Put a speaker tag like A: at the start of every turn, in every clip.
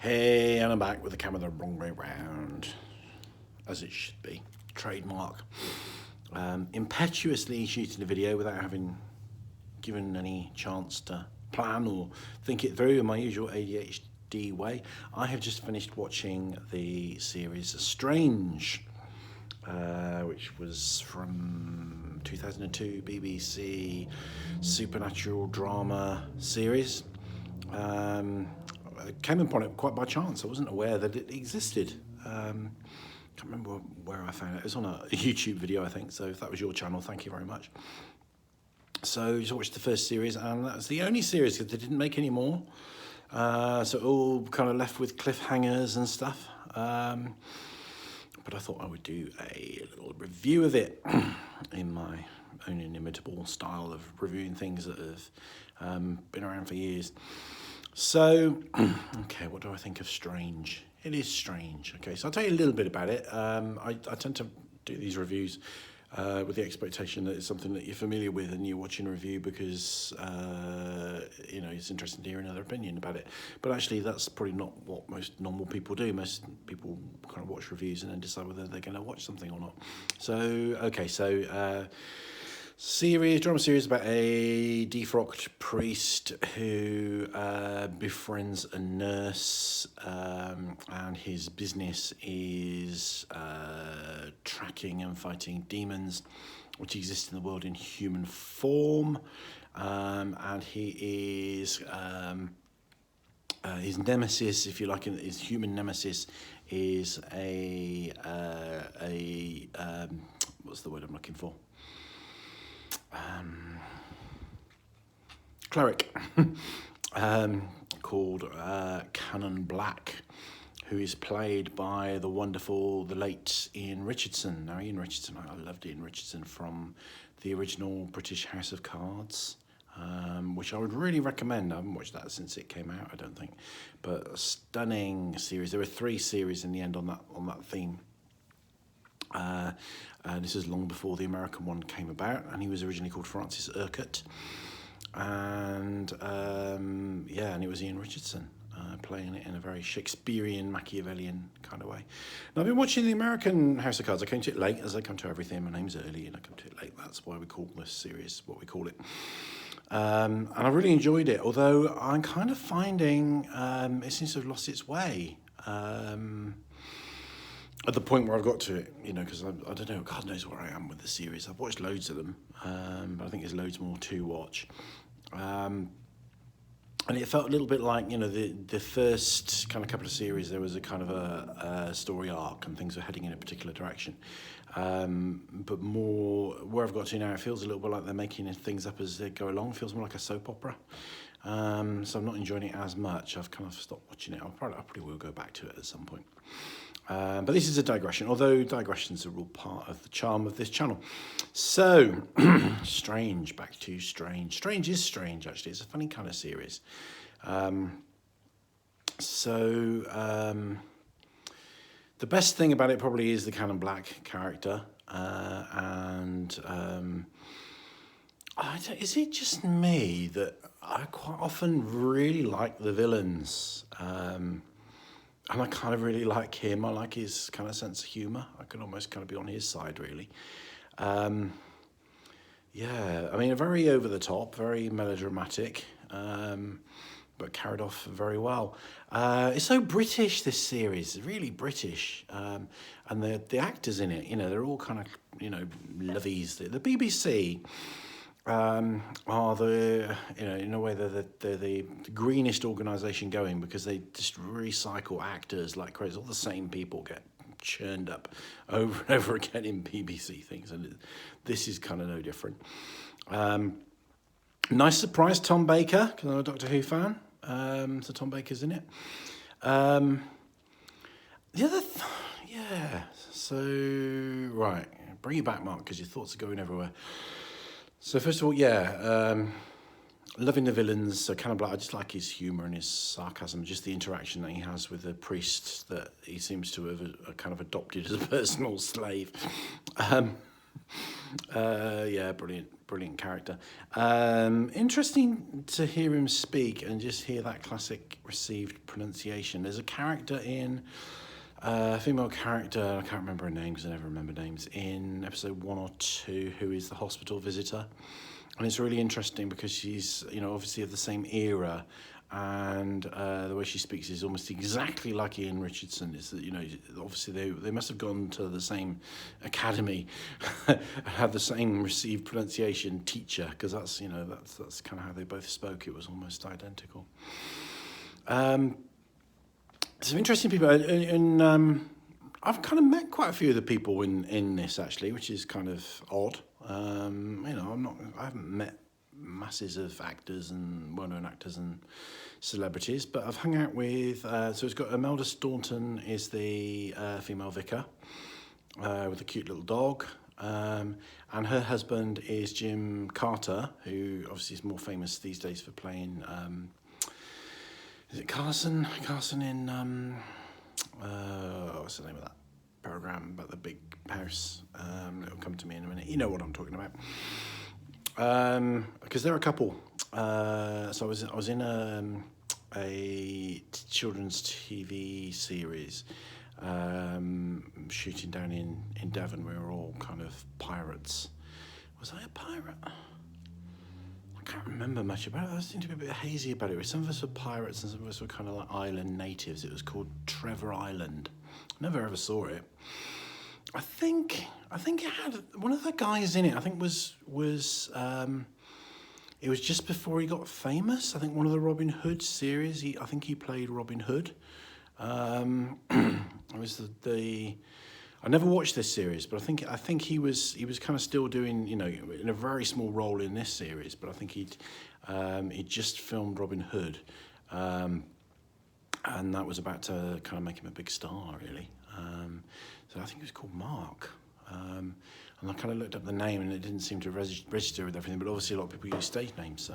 A: Hey, and I'm back with the camera the wrong way round, as it should be. Trademark. Impetuously shooting a video without having given any chance to plan or think it through in my usual ADHD way. I have just finished watching the series Strange, which was from 2002 BBC supernatural drama series. I came upon it quite by chance. I wasn't aware that it existed. Can't remember where I found it. It was on a YouTube video, I think. So if that was your channel, thank you very much. So just watched the first series, and that was the only series because they didn't make any more. So it all kind of left with cliffhangers and stuff. But I thought I would do a little review of it in my own inimitable style of reviewing things that have been around for years. So, okay, what do I think of Strange? It is strange. Okay, so I'll tell you a little bit about it. I tend to do these reviews with the expectation that it's something that you're familiar with and you're watching a review because, you know, it's interesting to hear another opinion about it. But actually, that's probably not what most normal people do. Most people kind of watch reviews and then decide whether they're going to watch something or not. So, okay, so... drama series about a defrocked priest who befriends a nurse, and his business is tracking and fighting demons which exist in the world in human form, and he is his nemesis, if you like, his human nemesis is a what's the word I'm looking for? Cleric called Canon Black, who is played by the late Ian Richardson. Now, Ian Richardson, I loved Ian Richardson from the original British House of Cards, which I would really recommend. I haven't watched that since it came out, I don't think, but a stunning series. There were 3 series in the end on that theme. This is long before the American one came about, and he was originally called Francis Urquhart, and and it was Ian Richardson playing it in a very Shakespearean, Machiavellian kind of way. Now, I've been watching the American House of Cards. I came to it late, as I come to everything. My name's Earley, and I come to it late. That's why we call this series what we call it. And I really enjoyed it, although I'm kind of finding it seems to have lost its way. At the point where I've got to it, you know, because I don't know, God knows where I am with the series. I've watched loads of them, but I think there's loads more to watch. And it felt a little bit like, you know, the first kind of couple of series, there was a kind of a story arc and things were heading in a particular direction. But more, where I've got to now, it feels a little bit like they're making things up as they go along. It feels more like a soap opera. So I'm not enjoying it as much. I've kind of stopped watching it. I probably will go back to it at some point. But this is a digression, although digressions are all part of the charm of this channel. So, Strange, back to Strange. Strange is strange, actually. It's a funny kind of series. The best thing about it probably is the Canon Black character. Is it just me that I quite often really like the villains? And I kind of really like him. I like his kind of sense of humour. I can almost kind of be on his side, really. Yeah, I mean, very over the top, very melodramatic, but carried off very well. It's so British, this series, really British. And the actors in it, you know, they're all kind of, you know, lovies. The BBC are the, you know, in a way they're the greenest organisation going, because they just recycle actors like crazy. All the same people get churned up over and over again in BBC things, and this is kind of no different. Nice surprise, Tom Baker, because I'm a Doctor Who fan, so Tom Baker's in it. The other yeah, so right, bring you back, Mark, because your thoughts are going everywhere. So first of all, yeah, loving the villains. So Canon Black, I just like his humour and his sarcasm, just the interaction that he has with the priest that he seems to have kind of adopted as a personal slave. Yeah, brilliant character. Interesting to hear him speak and just hear that classic received pronunciation. There's a character in female character. I can't remember her name because I never remember names. In episode 1 or 2, who is the hospital visitor, and it's really interesting because she's obviously of the same era. And the way she speaks is almost exactly like Ian Richardson. Is that obviously they must have gone to the same academy and had the same received pronunciation teacher, because that's kind of how they both spoke. It was almost identical. Some interesting people, and I've kind of met quite a few of the people in this actually, which is kind of odd. I haven't met masses of actors and well-known actors and celebrities, but I've hung out with so it's got Imelda Staunton is the female vicar with a cute little dog, and her husband is Jim Carter, who obviously is more famous these days for playing is it Carson in what's the name of that program about the big house? It'll come to me in a minute. You know what I'm talking about. Because they're a couple. So I was in a children's TV series, shooting down in Devon. We were all kind of pirates. Was I a pirate? I can't remember much about it. I seem to be a bit hazy about it. Some of us were pirates and some of us were kind of like island natives. It was called Trevor Island. Never ever saw it. I think it had one of the guys in it. I think it was just before he got famous. I think one of the Robin Hood series. I think he played Robin Hood. It was I never watched this series, but I think he was kind of still doing in a very small role in this series. But I think he'd just filmed Robin Hood, and that was about to kind of make him a big star really. So I think it was called Mark. And I kind of looked up the name and it didn't seem to register with everything, but obviously a lot of people use stage names.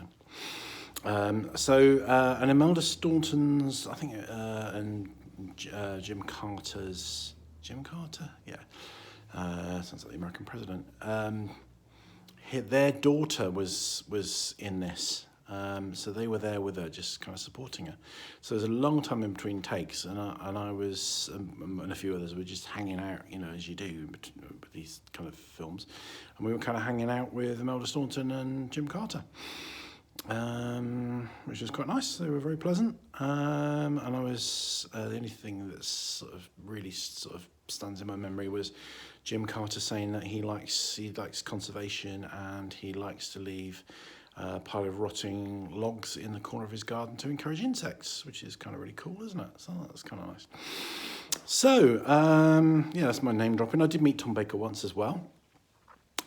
A: And Imelda Staunton's, I think, and Jim Carter, yeah, sounds like the American president. Their daughter was in this. So they were there with her, just kind of supporting her. So there's a long time in between takes, and I was and a few others were just hanging out, as you do with these kind of films, and we were kind of hanging out with Imelda Staunton and Jim Carter, which was quite nice. They were very pleasant, and I was the only thing that really stands in my memory was Jim Carter saying that he likes conservation and he likes to leave a pile of rotting logs in the corner of his garden to encourage insects, which is kind of really cool, isn't it? So that's kind of nice. So, yeah, that's my name dropping. I did meet Tom Baker once as well.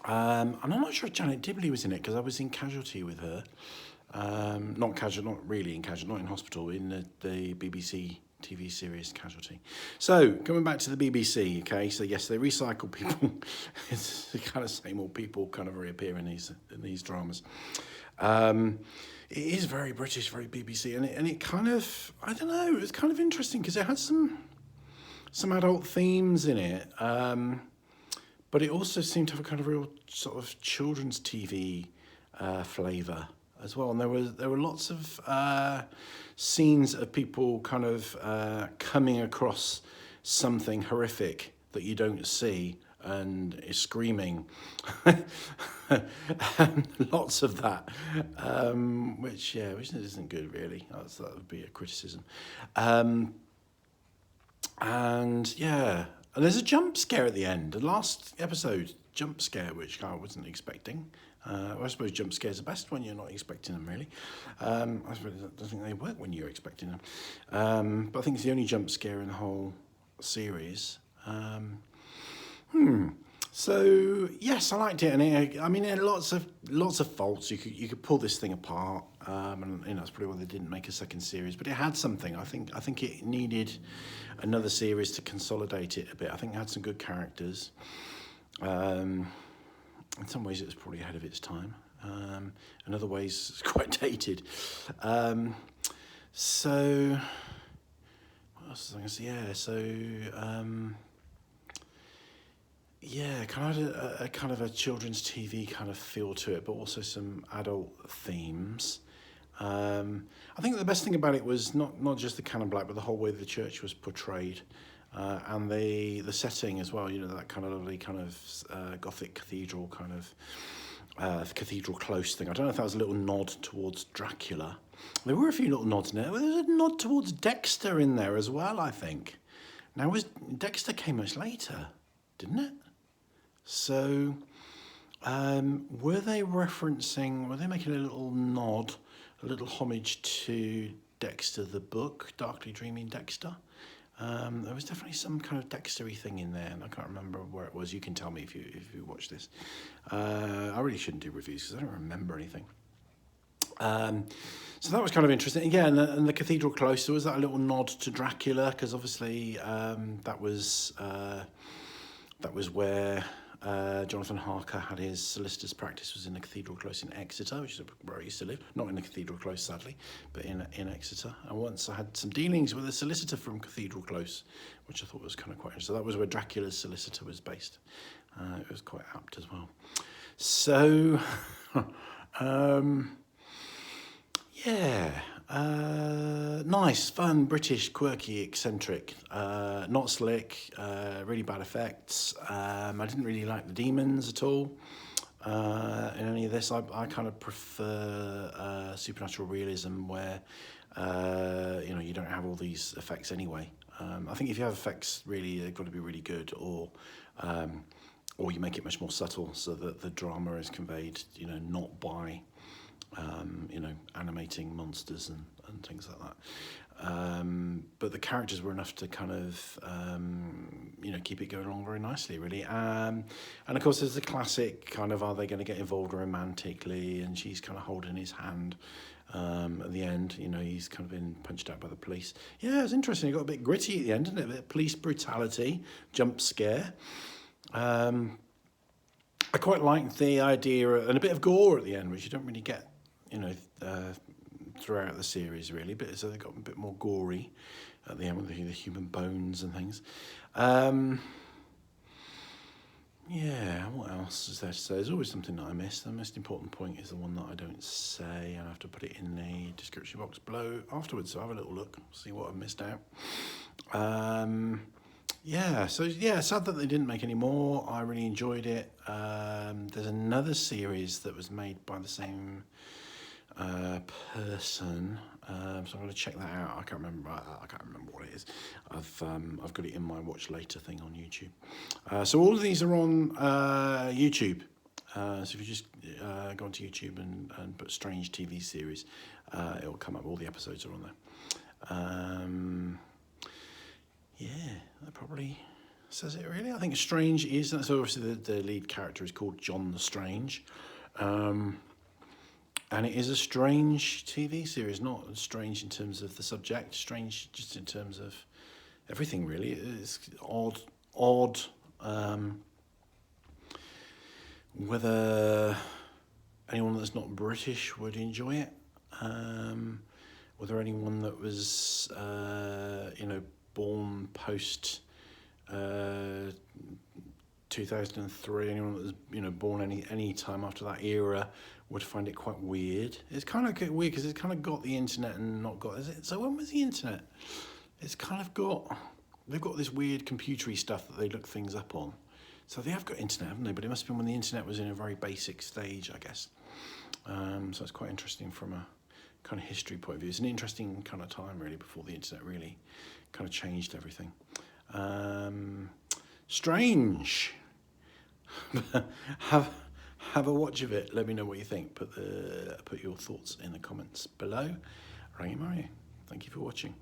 A: And I'm not sure if Janet Dibley was in it, because I was in Casualty with her. Not really in Casualty, not in hospital, in the BBC TV series Casualty. So, coming back to the BBC, okay, so yes, they recycle people. It's the kind of same old people kind of reappear in these dramas. It is very British, very BBC, and it kind of, I don't know, it was kind of interesting because it had some adult themes in it, but it also seemed to have a kind of real sort of children's TV flavour as well. And there were lots of scenes of people kind of coming across something horrific that you don't see and is screaming. Lots of that, which isn't good really. That would be a criticism. And yeah, and there's a jump scare at the end. The last episode jump scare, which I wasn't expecting. I suppose jump scares are best when you're not expecting them, really. I suppose I don't think they work when you're expecting them. But I think it's the only jump scare in the whole series. So yes, I liked it, and it had lots of faults. You could pull this thing apart, and that's probably why they didn't make a second series. But it had something. I think it needed another series to consolidate it a bit. I think it had some good characters. In some ways, it was probably ahead of its time. In other ways, it's quite dated. So what else was I going to say? Yeah. So. yeah, kind of a kind of a children's TV kind of feel to it, but also some adult themes. I think the best thing about it was not just the Canon Black, but the whole way the church was portrayed, and the setting as well. You know, that kind of lovely kind of Gothic cathedral kind of cathedral close thing. I don't know if that was a little nod towards Dracula. There were a few little nods in there. There was a nod towards Dexter in there as well, I think. Now, Dexter came much later, didn't it? So, were they making a little nod, a little homage to Dexter the book, Darkly Dreaming Dexter? There was definitely some kind of Dextery thing in there, and I can't remember where it was. You can tell me if you watch this. I really shouldn't do reviews because I don't remember anything. So that was kind of interesting. Again, and the Cathedral Close, there was that little nod to Dracula, because obviously that was where Jonathan Harker had his solicitor's practice, was in the Cathedral Close in Exeter, which is where I used to live. Not in the Cathedral Close, sadly, but in Exeter. And once I had some dealings with a solicitor from Cathedral Close, which I thought was kind of quite interesting. So that was where Dracula's solicitor was based. It was quite apt as well. So, yeah, nice, fun, British, quirky, eccentric, not slick, really bad effects. I didn't really like the demons at all in any of this. I kind of prefer supernatural realism where, you don't have all these effects anyway. I think if you have effects, really, they've got to be really good, or you make it much more subtle so that the drama is conveyed, not by animating monsters and things like that. But the characters were enough to kind of, keep it going along very nicely, really. And of course, there's the classic kind of, are they going to get involved romantically? And she's kind of holding his hand at the end. He's kind of been punched out by the police. Yeah, it's interesting. It got a bit gritty at the end, didn't it? A bit of police brutality, jump scare. I quite liked the idea, and a bit of gore at the end, which you don't really get, throughout the series, really. But so they got a bit more gory at the end with the human bones and things. Yeah, what else is there to say? There's always something that I missed. The most important point is the one that I don't say, and I have to put it in the description box below afterwards, so have a little look, see what I've missed out. Sad that they didn't make any more. I really enjoyed it. There's another series that was made by the same person, so I'm going to check that out. I can't remember what it is. I've got it in my watch later thing on YouTube. So all of these are on YouTube. So if you just go onto YouTube and put Strange TV series, it'll come up. All the episodes are on there. Yeah, that probably says it, really. I think Strange is, so obviously the lead character is called John the Strange. And it is a strange TV series, not strange in terms of the subject, strange just in terms of everything, really. It's odd, whether anyone that's not British would enjoy it, whether anyone that was, born post 2003, anyone that was born any time after that era would find it quite weird. It's kind of weird because it's kind of got the internet and not got, is it? So when was the internet? It's kind of they've got this weird computery stuff that they look things up on. So they have got internet, haven't they? But it must have been when the internet was in a very basic stage, I guess. So it's quite interesting from a kind of history point of view. It's an interesting kind of time, really, before the internet really kind of changed everything. Strange. Have a watch of it. Let me know what you think. Put your thoughts in the comments below. Rangy Mario. Thank you for watching.